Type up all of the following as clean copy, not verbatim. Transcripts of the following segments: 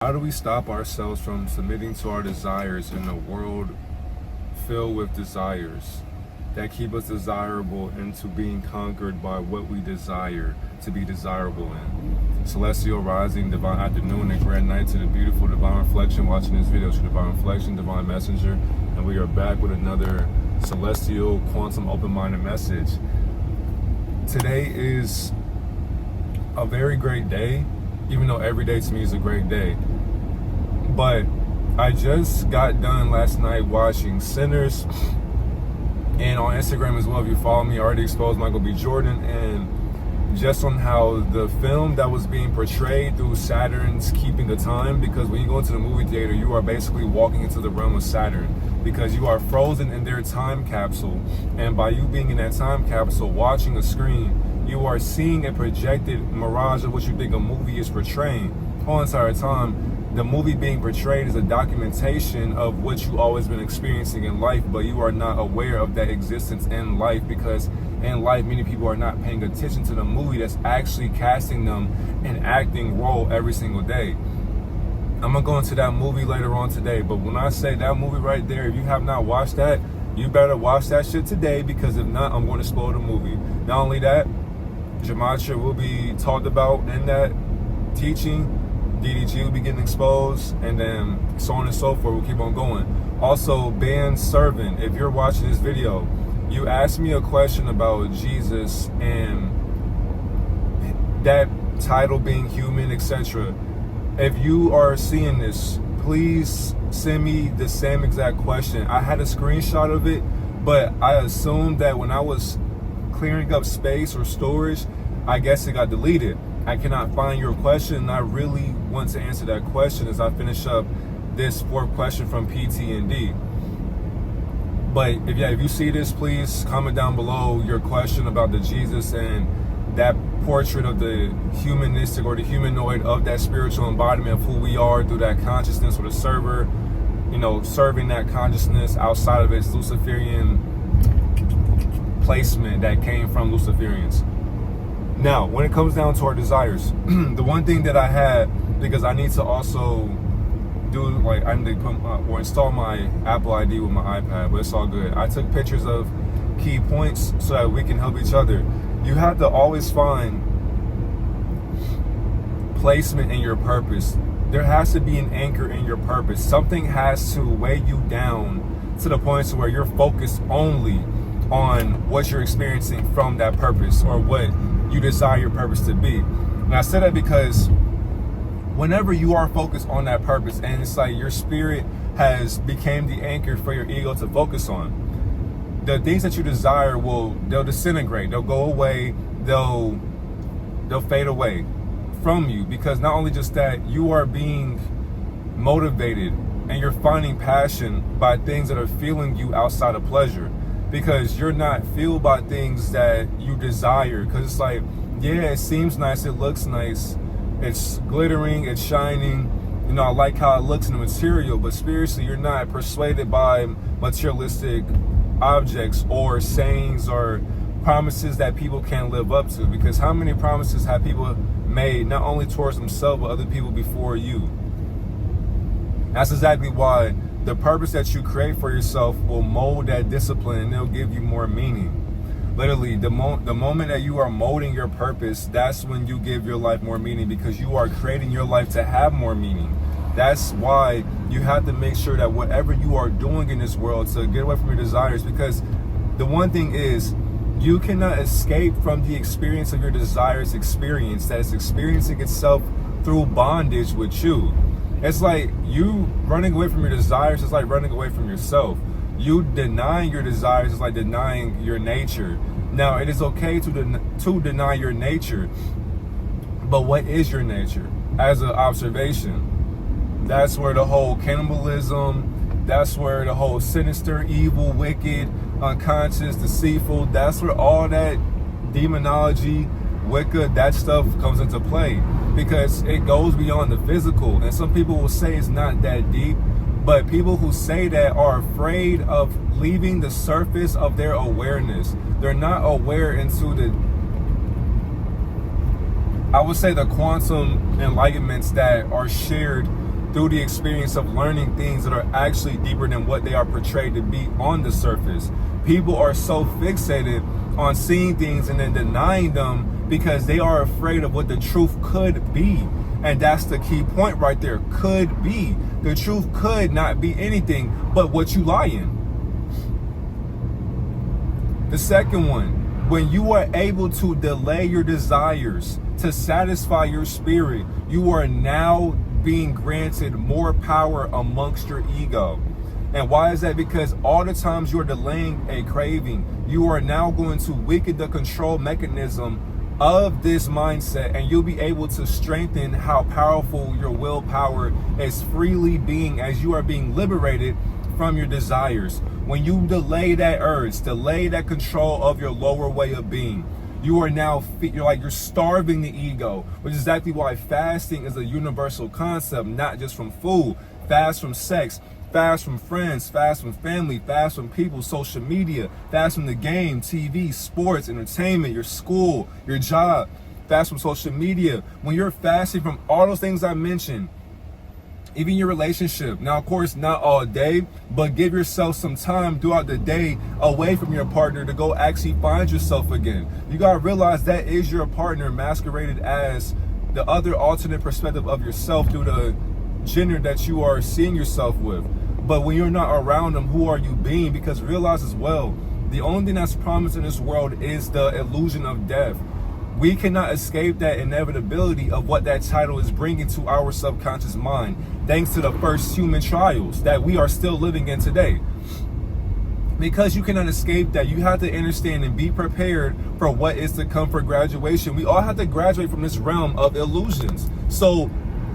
How do we stop ourselves from submitting to our desires in a world filled with desires that keep us desirable into being conquered by what we desire to be desirable in? Celestial rising, divine afternoon, and grand night to the beautiful divine reflection watching this video. To divine reflection, divine messenger, and we are back with another celestial quantum open-minded message. Today is a very great day, even though every day to me is a great day. But I just got done last night watching Sinners, and on Instagram as well, if you follow me, I already exposed Michael B. Jordan, and just on how the film that was being portrayed through Saturn's keeping the time, because when you go into the movie theater, you are basically walking into the realm of Saturn, because you are frozen in their time capsule, and by you being in that time capsule, watching a screen, you are seeing a projected mirage of what you think a movie is portraying. The whole entire time, the movie being portrayed is a documentation of what you've always been experiencing in life, but you are not aware of that existence in life, because in life, many people are not paying attention to the movie that's actually casting them an acting role every single day. I'm gonna go into that movie later on today, but when I say that movie right there, if you have not watched that, you better watch that shit today, because if not, I'm going to spoil the movie. Not only that, Gematria will be talked about in that teaching. DDG will be getting exposed, and then so on and so forth. We'll keep on going. Also, band servant, if you're watching this video, you asked me a question about Jesus and that title being human, etc. If you are seeing this, please send me the same exact question. I had a screenshot of it, but I assumed that when I was clearing up space or storage, I guess it got deleted. I cannot find your question, and I really want to answer that question as I finish up this fourth question from PTND. But if you see this, please comment down below your question about the Jesus and that portrait of the humanistic or the humanoid of that spiritual embodiment of who we are through that consciousness, or the server, serving that consciousness outside of its Luciferian placement that came from Luciferians. Now, when it comes down to our desires, the one thing that I had, because I need to also do, I need to put or install my Apple ID with my iPad, but it's all good. I took pictures of key points so that we can help each other. You have to always find placement in your purpose. There has to be an anchor in your purpose. Something has to weigh you down to the point to where you're focused only on what you're experiencing from that purpose, or what you desire your purpose to be. And I say that because whenever you are focused on that purpose, and it's like your spirit has became the anchor for your ego to focus on, the things that you desire they'll disintegrate, they'll go away, they'll fade away from you, because not only just that, you are being motivated and you're finding passion by things that are fueling you outside of pleasure, because you're not fueled by things that you desire. Because it's like, yeah, it seems nice, it looks nice, it's glittering, it's shining, I like how it looks in the material, but spiritually you're not persuaded by materialistic objects or sayings or promises that people can't live up to. Because how many promises have people made, not only towards themselves but other people before you? That's exactly why the purpose that you create for yourself will mold that discipline, and it'll give you more meaning. Literally, the moment that you are molding your purpose, that's when you give your life more meaning, because you are creating your life to have more meaning. That's why you have to make sure that whatever you are doing in this world to get away from your desires, because the one thing is, you cannot escape from the experience of your desires experience that is experiencing itself through bondage with you. It's like you running away from your desires is like running away from yourself. You denying your desires is like denying your nature. Now, it is okay to deny your nature, but what is your nature? As an observation, that's where the whole cannibalism, that's where the whole sinister, evil, wicked, unconscious, deceitful, that's where all that demonology, Wicca, that stuff comes into play, because it goes beyond the physical. And some people will say it's not that deep, but people who say that are afraid of leaving the surface of their awareness. They're not aware into the I would say the quantum enlightenments that are shared through the experience of learning things that are actually deeper than what they are portrayed to be on the surface. People are so fixated on seeing things and then denying them because they are afraid of what the truth could be. And that's the key point right there. Could be. The truth could not be anything but what you lie in. The second one, when you are able to delay your desires to satisfy your spirit, you are now being granted more power amongst your ego. And why is that? Because all the times you're delaying a craving, you are now going to weaken the control mechanism of this mindset, and you'll be able to strengthen how powerful your willpower is freely being as you are being liberated from your desires. When you delay that urge, delay that control of your lower way of being, you are now, you're starving the ego, which is exactly why fasting is a universal concept, not just from food. Fast from sex, fast from friends, fast from family, fast from people, social media, fast from the game, TV, sports, entertainment, your school, your job, fast from social media. When you're fasting from all those things I mentioned, even your relationship. Now, of course, not all day, but give yourself some time throughout the day away from your partner to go actually find yourself again. You gotta realize that is your partner masqueraded as the other alternate perspective of yourself through the gender that you are seeing yourself with. But when you're not around them, who are you being? Because realize as well, the only thing that's promised in this world is the illusion of death. We cannot escape that inevitability of what that title is bringing to our subconscious mind, thanks to the first human trials that we are still living in today. Because you cannot escape that, you have to understand and be prepared for what is to come for graduation. We all have to graduate from this realm of illusions. So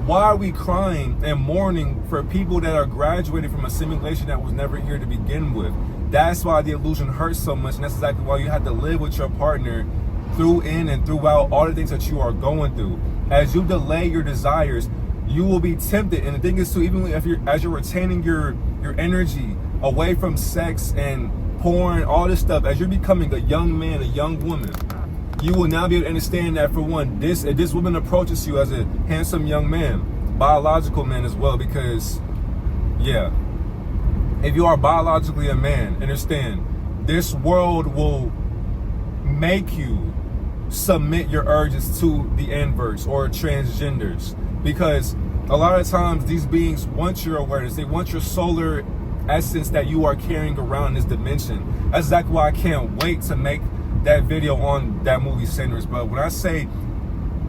why are we crying and mourning for people that are graduating from a simulation that was never here to begin with? That's why the illusion hurts so much, and that's exactly why you have to live with your partner through in and throughout all the things that you are going through. As you delay your desires, you will be tempted. And the thing is too, even if as you're retaining your energy away from sex and porn, all this stuff, as you're becoming a young man, a young woman, you will now be able to understand that, for one, if this woman approaches you as a handsome young man, biological man as well, because yeah, if you are biologically a man, understand, this world will make you submit your urges to the inverts or transgenders, because a lot of times these beings want your awareness. They want your solar essence that you are carrying around in this dimension. That's exactly why I can't wait to make that video on that movie Sinners. But when I say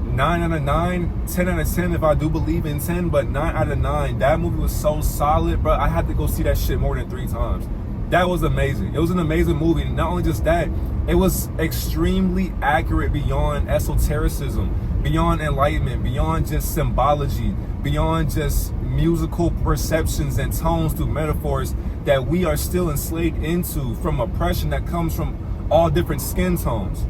9 out of 9, 10 out of 10 if I do believe in 10, but 9 out of 9, that movie was so solid, bro. I had to go see that shit more than 3 times. That was amazing. It was an amazing movie. And not only just that, it was extremely accurate beyond esotericism, beyond enlightenment, beyond just symbology, beyond just musical perceptions and tones through metaphors that we are still enslaved into from oppression that comes from all different skin tones.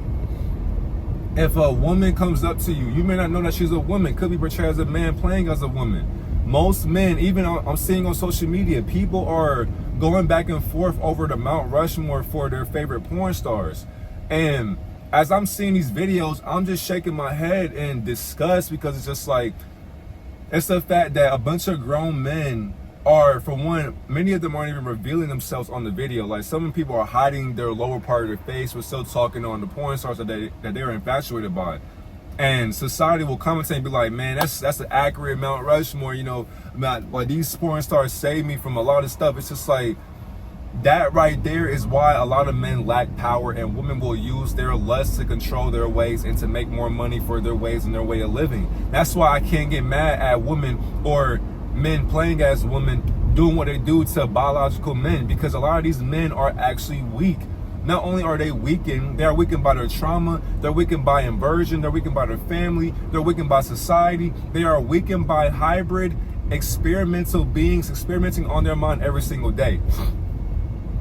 If a woman comes up to you, you may not know that she's a woman, could be portrayed as a man playing as a woman. Most men, even I'm seeing on social media, people are going back and forth over the Mount Rushmore for their favorite porn stars. And as I'm seeing these videos, I'm just shaking my head in disgust, because it's just like, it's the fact that a bunch of grown men are, for one, many of them aren't even revealing themselves on the video. Like, some people are hiding their lower part of their face, but still talking on the porn stars that they're infatuated by. And society will commentate and be like, man, that's an accurate Mount Rushmore, you know, like these porn stars saved me from a lot of stuff. It's just like, that right there is why a lot of men lack power, and women will use their lust to control their ways and to make more money for their ways and their way of living. That's why I can't get mad at women or men playing as women doing what they do to biological men, because a lot of these men are actually weak. Not only are they weakened, they are weakened by their trauma, they're weakened by inversion, they're weakened by their family, they're weakened by society, they are weakened by hybrid experimental beings experimenting on their mind every single day.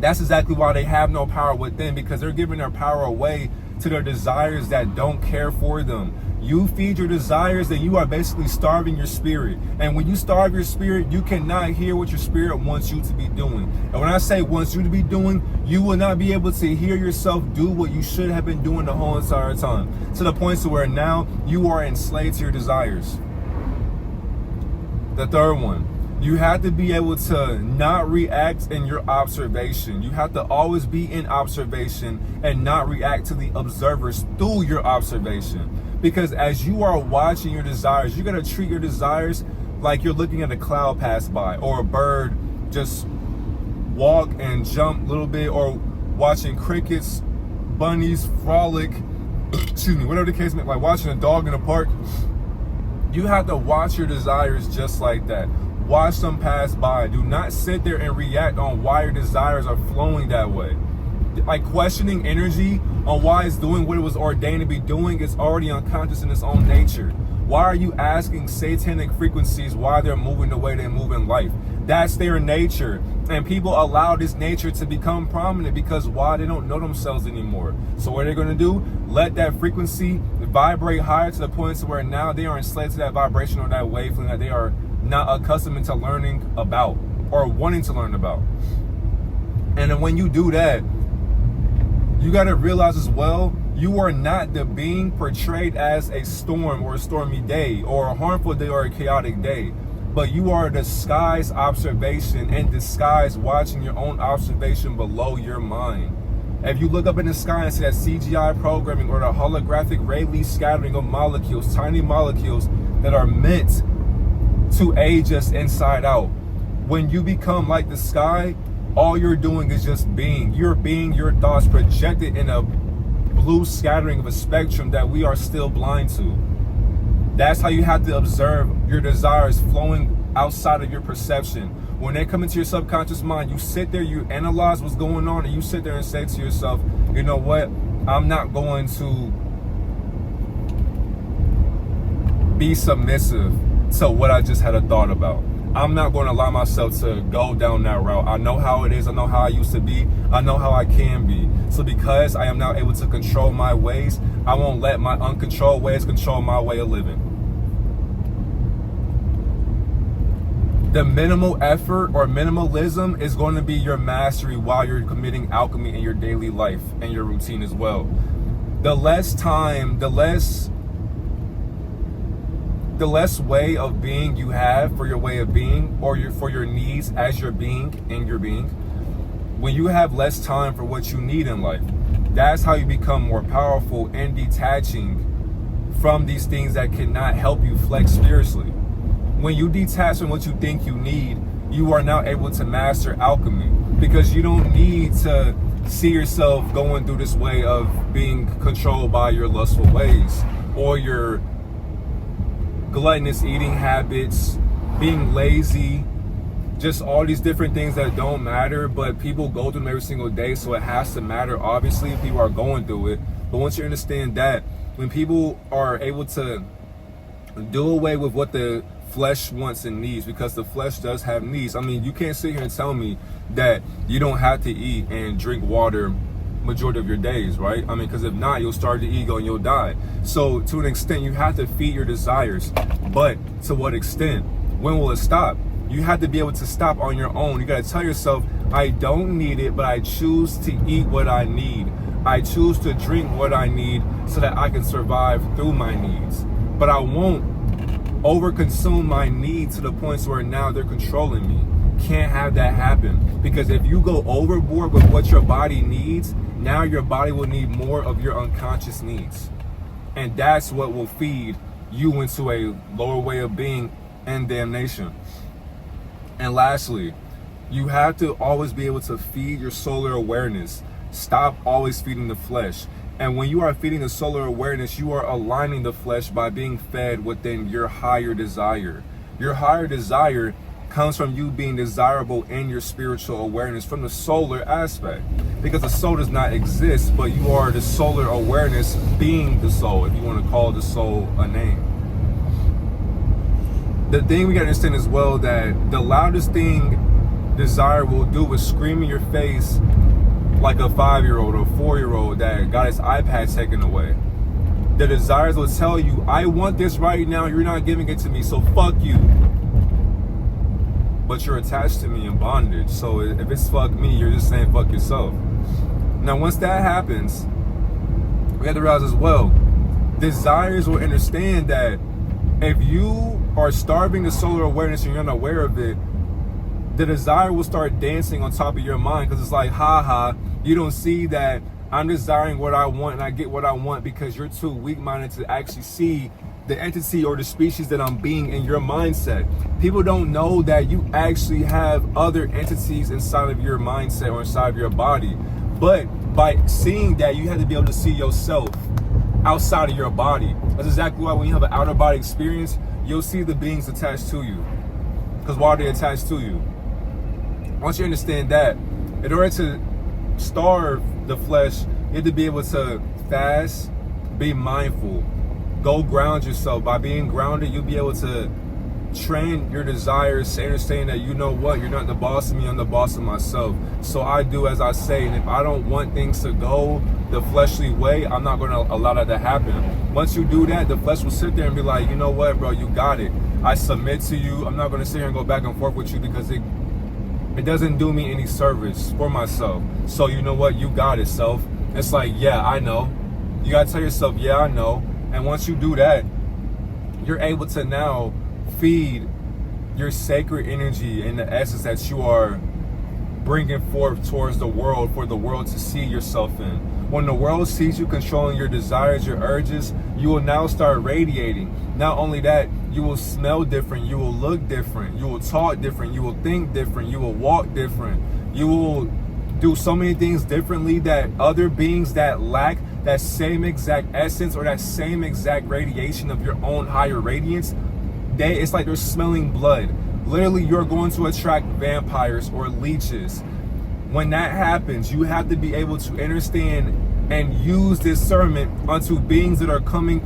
That's exactly why they have no power within, because they're giving their power away to their desires that don't care for them. You feed your desires, then you are basically starving your spirit. And when you starve your spirit, you cannot hear what your spirit wants you to be doing. And when I say wants you to be doing, you will not be able to hear yourself do what you should have been doing the whole entire time. To the point to where now you are enslaved to your desires. The third one, You have to be able to not react in your observation. You have to always be in observation and not react to the observers through your observation. Because as you are watching your desires, you're going to treat your desires like you're looking at a cloud pass by, or a bird just walk and jump a little bit, or watching crickets, bunnies frolic, excuse me, whatever the case may be, like watching a dog in a park. You have to watch your desires just like that. Watch them pass by. Do not sit there and react on why your desires are flowing that way. Like questioning energy on why it's doing what it was ordained to be doing is already unconscious in its own nature. Why are you asking satanic frequencies why they're moving the way they move in life? That's their nature. And people allow this nature to become prominent because why? They don't know themselves anymore. So what are they going to do? Let that frequency vibrate higher to the point to where now they are enslaved to that vibration or that wavelength that they are not accustomed to learning about or wanting to learn about. And then when you do that, you got to realize as well, you are not the being portrayed as a storm or a stormy day or a harmful day or a chaotic day, but you are the sky's observation and disguise watching your own observation below your mind. If you look up in the sky and see that CGI programming or the holographic Rayleigh scattering of molecules, tiny molecules that are meant to age us inside out, when you become like the sky, all you're doing is just being. You're being your thoughts projected in a blue scattering of a spectrum that we are still blind to. That's how you have to observe your desires flowing outside of your perception. When they come into your subconscious mind, you sit there, you analyze what's going on, and you sit there and say to yourself, you know what? I'm not going to be submissive to what I just had a thought about. I'm not going to allow myself to go down that route. I know how it is. I know how I used to be. I know how I can be. So because I am now able to control my ways, I won't let my uncontrolled ways control my way of living. The minimal effort or minimalism is going to be your mastery while you're committing alchemy in your daily life and your routine as well. The less time, the less way of being you have for your way of being, or for your needs as your being in your being, when you have less time for what you need in life, that's how you become more powerful and detaching from these things that cannot help you flex spiritually. When you detach from what you think you need, you are now able to master alchemy, because you don't need to see yourself going through this way of being controlled by your lustful ways or your gluttonous eating habits, being lazy, just all these different things that don't matter, but people go through them every single day, so it has to matter. Obviously, people are going through it, but once you understand that, when people are able to do away with what the flesh wants and needs, because the flesh does have needs. I mean, you can't sit here and tell me that you don't have to eat and drink water majority of your days, right? I mean, because if not, you'll starve the ego and you'll die. So to an extent, you have to feed your desires, but to what extent? When will it stop? You have to be able to stop on your own. You got to tell yourself, I don't need it, but I choose to eat what I need. I choose to drink what I need so that I can survive through my needs. But I won't overconsume my needs to the point where now they're controlling me. Can't have that happen, because if you go overboard with what your body needs, now your body will need more of your unconscious needs, and that's what will feed you into a lower way of being and damnation. And lastly, you have to always be able to feed your solar awareness. Stop always feeding the flesh. And when you are feeding the solar awareness, you are aligning the flesh by being fed within your higher desire. Your higher desire comes from you being desirable in your spiritual awareness from the solar aspect, because the soul does not exist, but you are the solar awareness being the soul, if you want to call the soul a name. The thing we got to understand as well, that the loudest thing desire will do is scream in your face like a 5-year-old or 4-year-old that got his iPad taken away. The desires will tell you, I want this right now, you're not giving it to me, so fuck you. But you're attached to me in bondage. So if it's fuck me, you're just saying fuck yourself. Now, once that happens, we have to realize as well, desires will understand that if you are starving the solar awareness and you're not aware of it, the desire will start dancing on top of your mind, because it's like, ha, you don't see that I'm desiring what I want and I get what I want because you're too weak-minded to actually see the entity or the species that I'm being in your mindset. People don't know that you actually have other entities inside of your mindset or inside of your body. But by seeing that, you have to be able to see yourself outside of your body. That's exactly why when you have an outer body experience, you'll see the beings attached to you. Because why are they attached to you? Once you understand that, in order to starve the flesh, you have to be able to fast, be mindful, go ground yourself. By being grounded, you'll be able to train your desires, understand that, you know what, you're not the boss of me, I'm the boss of myself. So I do as I say, and if I don't want things to go the fleshly way, I'm not going to allow that to happen. Once you do that, the flesh will sit there and be like, you know what, bro, you got it. I submit to you. I'm not going to sit here and go back and forth with you because it doesn't do me any service for myself. So you know what, you got it, self. It's like, yeah, I know. You got to tell yourself, yeah, I know. And once you do that, you're able to now feed your sacred energy and the essence that you are bringing forth towards the world for the world to see yourself in. When the world sees you controlling your desires, your urges, you will now start radiating. Not only that, you will smell different, you will look different, you will talk different, you will think different, you will walk different, you will do so many things differently that other beings that lack that same exact essence or that same exact radiation of your own higher radiance, it's like they're smelling blood. Literally, you're going to attract vampires or leeches. When that happens, you have to be able to understand and use discernment onto beings that are coming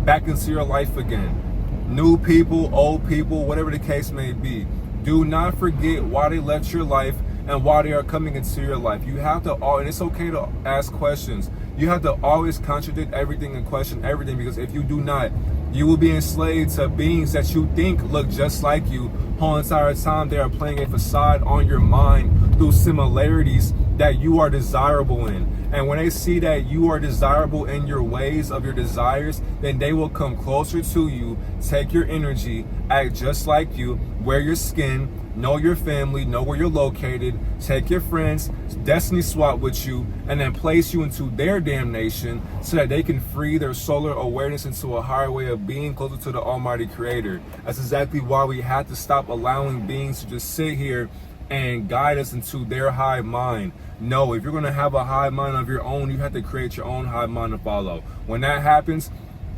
back into your life again. New people, old people, whatever the case may be. Do not forget why they left your life and why they are coming into your life. You have to, and it's okay to ask questions. You have to always contradict everything and question everything, because if you do not, you will be enslaved to beings that you think look just like you. Whole entire time they are playing a facade on your mind through similarities that you are desirable in. And when they see that you are desirable in your ways of your desires, then they will come closer to you, take your energy, act just like you, wear your skin, know your family, know where you're located, take your friends, destiny swap with you, and then place you into their damnation so that they can free their solar awareness into a higher way of being closer to the Almighty Creator. That's exactly why we have to stop allowing beings to just sit here and guide us into their high mind. No, if you're going to have a high mind of your own, you have to create your own high mind to follow. When that happens,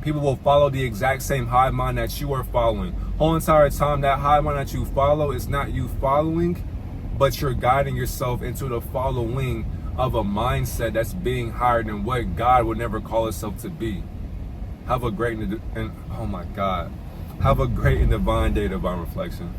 people will follow the exact same high mind that you are following. Whole entire time, that high mind that you follow is not you following, but you're guiding yourself into the following of a mindset that's being higher than what God would never call itself to be. Have a great and oh my God, have a great and divine day, Divine Reflection.